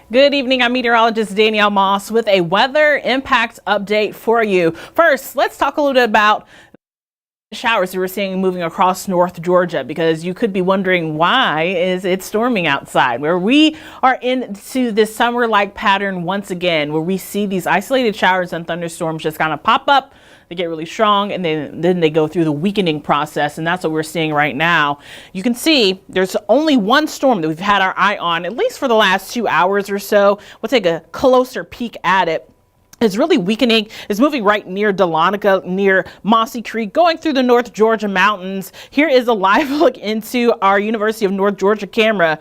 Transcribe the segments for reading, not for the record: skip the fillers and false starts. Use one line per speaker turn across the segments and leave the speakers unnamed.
Good evening. I'm meteorologist Danielle Moss with a weather impact update for you. First, let's talk a little bit about showers that we're seeing moving across North Georgia, because you could be wondering, why is it storming outside? Where we are into this summer-like pattern once again, where we see these isolated showers and thunderstorms just kind of pop up. They get really strong, and then they go through the weakening process, and that's what we're seeing right now. You can see there's only one storm that we've had our eye on, at least for the last 2 hours or so. We'll take a closer peek at it. It's really weakening. It's moving right near Dahlonega, near Mossy Creek, going through the North Georgia mountains. Here is a live look into our University of North Georgia camera.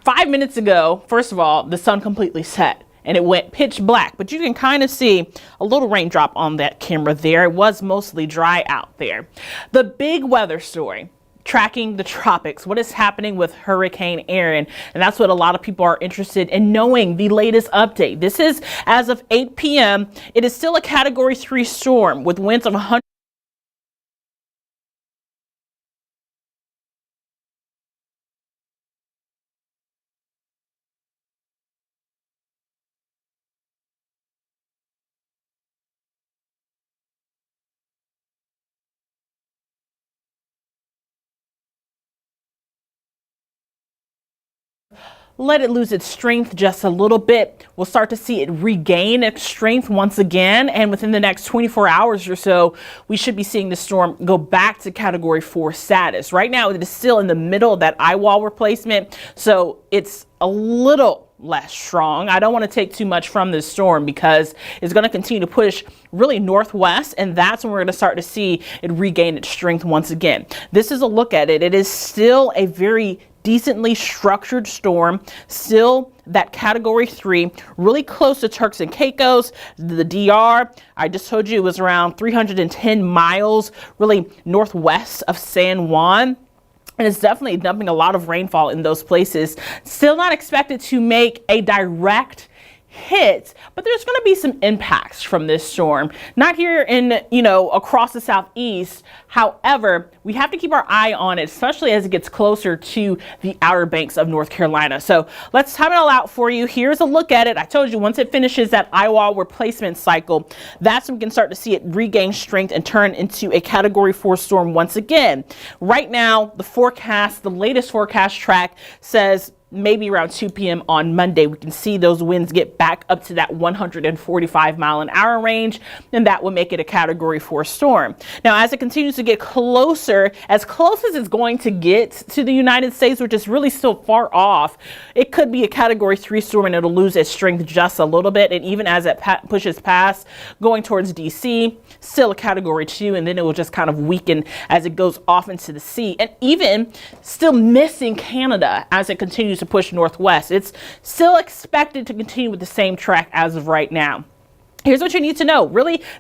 5 minutes ago, first of all, the sun completely set and it went pitch black, but you can kind of see a little raindrop on that camera there. It was mostly dry out there. The big weather story, tracking the tropics, what is happening with Hurricane Erin, and that's what a lot of people are interested in knowing, the latest update. This is as of 8 p.m. It is still a Category 3 storm with winds of 100. Let it lose its strength just a little bit. We'll start to see it regain its strength once again, and within the next 24 hours or so, we should be seeing the storm go back to Category 4 status. Right now, it is still in the middle of that eye wall replacement, so it's a little less strong. I don't want to take too much from this storm because it's going to continue to push really northwest, and that's when we're going to start to see it regain its strength once again. This is a look at it. It is still a very decently structured storm, still that Category 3, really close to Turks and Caicos, the DR. I just told you it was around 310 miles, really northwest of San Juan. And it's definitely dumping a lot of rainfall in those places. Still not expected to make a direct hit, but there's going to be some impacts from this storm. Not here in, across the southeast. However, we have to keep our eye on it, especially as it gets closer to the Outer Banks of North Carolina. So let's time it all out for you. Here's a look at it. I told you, once it finishes that eye wall replacement cycle, that's when we can start to see it regain strength and turn into a Category 4 storm once again. Right now, the latest forecast track says maybe around 2 p.m. on Monday, we can see those winds get back up to that 145 mile an hour range, and that will make it a Category 4 storm. Now, as it continues to get closer, as close as it's going to get to the United States, which is really still far off, it could be a Category 3 storm, and it'll lose its strength just a little bit. And even as it pushes past, going towards DC, still a Category 2, and then it will just kind of weaken as it goes off into the sea, and even still missing Canada as it continues to push northwest. It's still expected to continue with the same track as of right now. Here's what you need to know.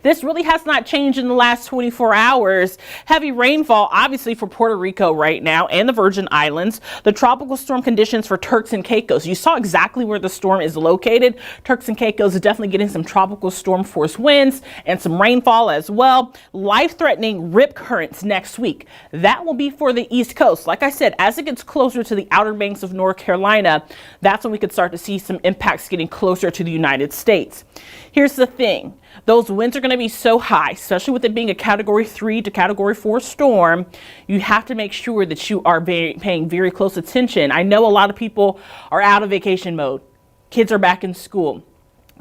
This really has not changed in the last 24 hours. Heavy rainfall, obviously, for Puerto Rico right now and the Virgin Islands. The tropical storm conditions for Turks and Caicos. You saw exactly where the storm is located. Turks and Caicos is definitely getting some tropical storm force winds and some rainfall as well. Life-threatening rip currents next week. That will be for the East Coast. Like I said, as it gets closer to the Outer Banks of North Carolina, that's when we could start to see some impacts getting closer to the United States. Here's the thing. Those winds are going to be so high, especially with it being a Category 3 to Category 4 storm. You have to make sure that you are paying very close attention. I know a lot of people are out of vacation mode. Kids are back in school.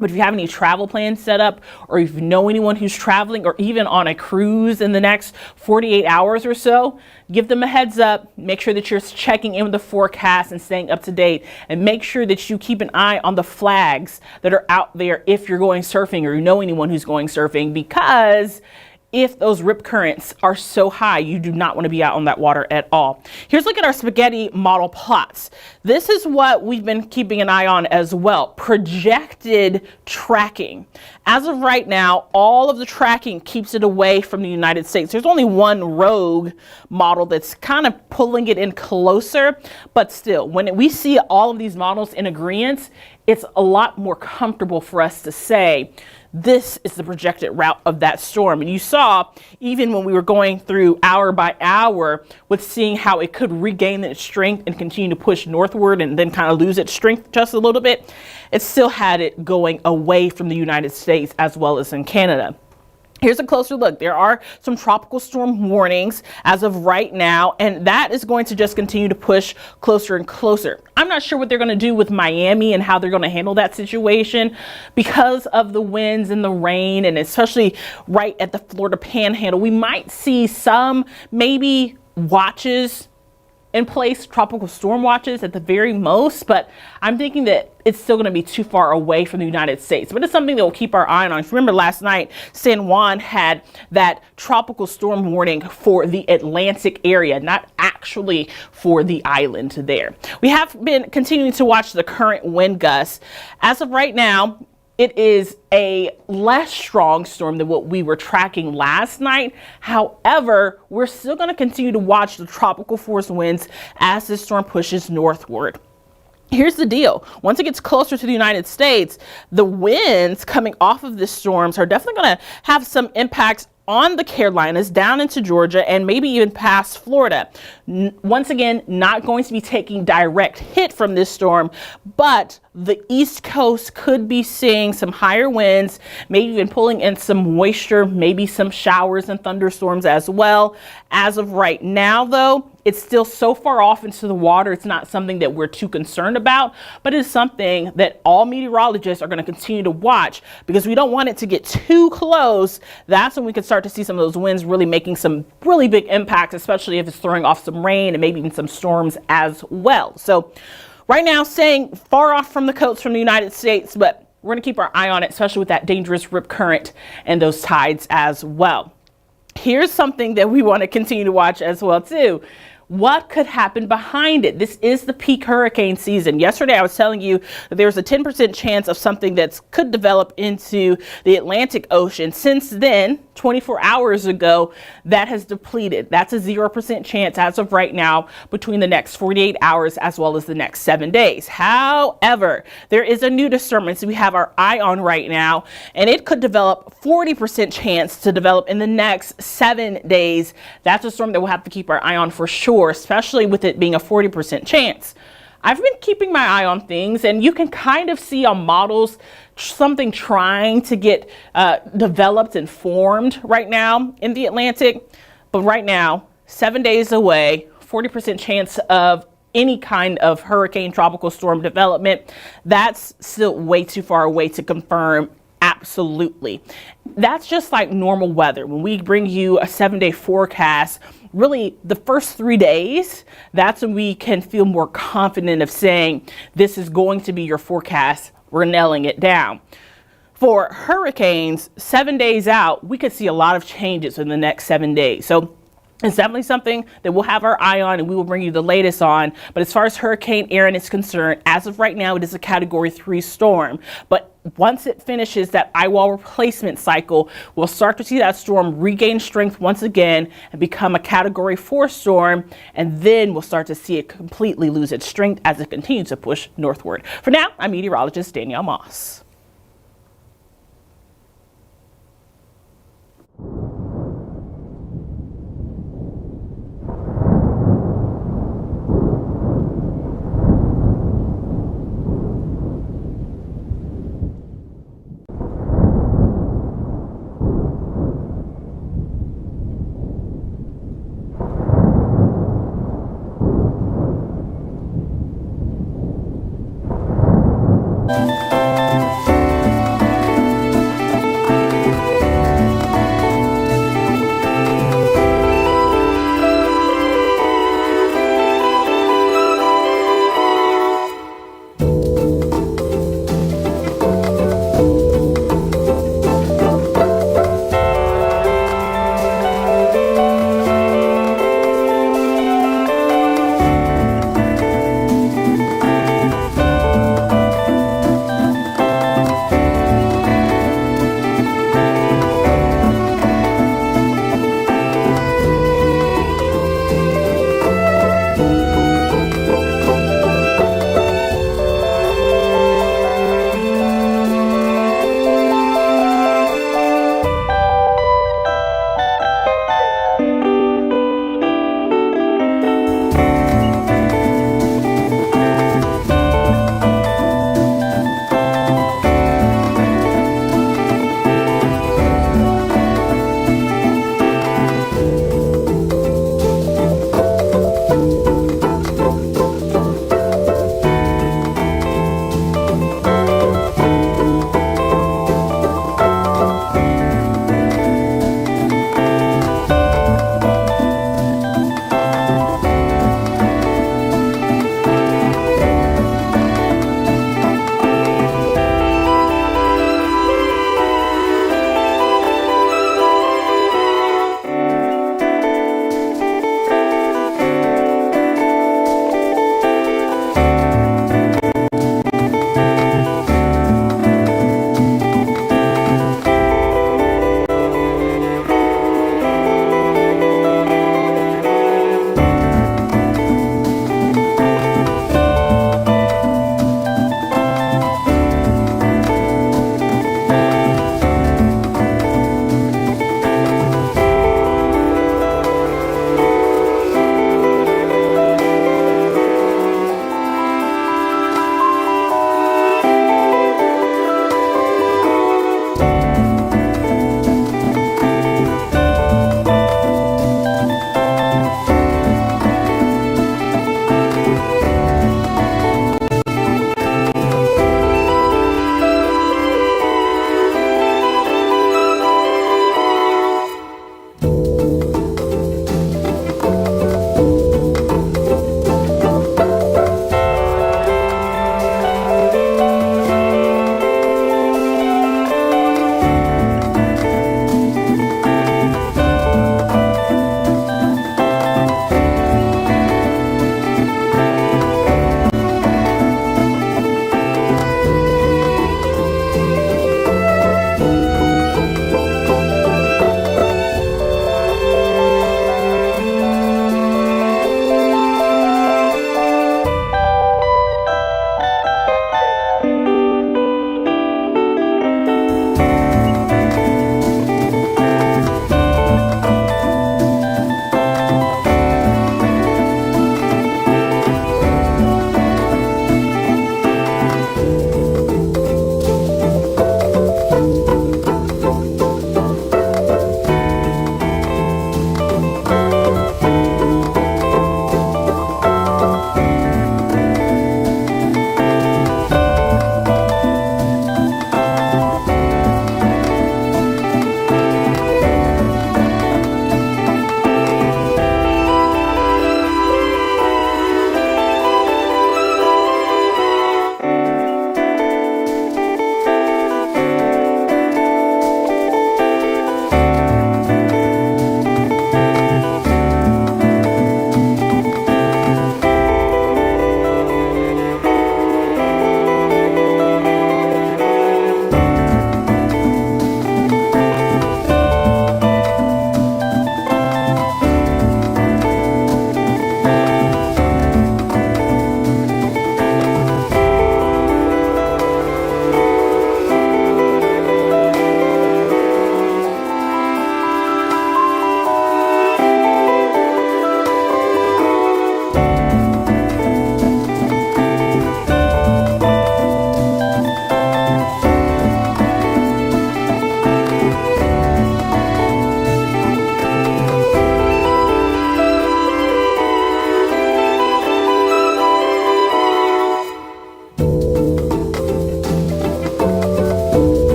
But if you have any travel plans set up, or if you know anyone who's traveling or even on a cruise in the next 48 hours or so, give them a heads up. Make sure that you're checking in with the forecast and staying up to date, and make sure that you keep an eye on the flags that are out there if you're going surfing or you know anyone who's going surfing, because if those rip currents are so high, you do not want to be out on that water at all. Here's a look at our spaghetti model plots. This is what we've been keeping an eye on as well. Projected tracking. As of right now, all of the tracking keeps it away from the United States. There's only one rogue model that's kind of pulling it in closer, but still, when we see all of these models in agreement, it's a lot more comfortable for us to say this is the projected route of that storm. And you saw, even when we were going through hour by hour with seeing how it could regain its strength and continue to push northward and then kind of lose its strength just a little bit, it still had it going away from the United States as well as in Canada. Here's a closer look. There are some tropical storm warnings as of right now, and that is going to just continue to push closer and closer. I'm not sure what they're going to do with Miami and how they're going to handle that situation because of the winds and the rain, and especially right at the Florida Panhandle. We might see some maybe watches in place, tropical storm watches at the very most, but I'm thinking that it's still going to be too far away from the United States. But it's something that we'll keep our eye on. Remember last night, San Juan had that tropical storm warning for the Atlantic area, not actually for the island there. We have been continuing to watch the current wind gusts. As of right now, it is a less strong storm than what we were tracking last night. However, we're still going to continue to watch the tropical force winds as this storm pushes northward. Here's the deal. Once it gets closer to the United States, the winds coming off of this storms are definitely going to have some impacts on the Carolinas, down into Georgia, and maybe even past Florida. Once again, not going to be taking direct hit from this storm, but the East Coast could be seeing some higher winds, maybe even pulling in some moisture, maybe some showers and thunderstorms as well. As of right now, though, it's still so far off into the water, it's not something that we're too concerned about, but it's something that all meteorologists are going to continue to watch because we don't want it to get too close. That's when we can start to see some of those winds really making some really big impacts, especially if it's throwing off some rain and maybe even some storms as well. So right now, staying far off from the coast from the United States, but we're going to keep our eye on it, especially with that dangerous rip current and those tides as well. Here's something that we want to continue to watch as well too. What could happen behind it? This is the peak hurricane season. Yesterday, I was telling you that there's a 10% chance of something that could develop into the Atlantic Ocean. Since then, 24 hours ago, that has depleted. That's a 0% chance as of right now between the next 48 hours as well as the next 7 days. However, there is a new disturbance we have our eye on right now, and it could develop 40% chance to develop in the next 7 days. That's a storm that we'll have to keep our eye on for sure, especially with it being a 40% chance. I've been keeping my eye on things, and you can kind of see on models something trying to get developed and formed right now in the Atlantic. But right now, 7 days away, 40% chance of any kind of hurricane tropical storm development. That's still way too far away to confirm. Absolutely. That's just like normal weather. When we bring you a 7-day forecast, really the first 3 days, that's when we can feel more confident of saying this is going to be your forecast. We're nailing it down. For hurricanes, 7 days out, we could see a lot of changes in the next 7 days. So it's definitely something that we'll have our eye on, and we will bring you the latest on. But as far as Hurricane Erin is concerned, as of right now, it is a Category 3 storm. But once it finishes that eyewall replacement cycle, we'll start to see that storm regain strength once again and become a Category 4 storm. And then we'll start to see it completely lose its strength as it continues to push northward. For now, I'm meteorologist Danielle Moss.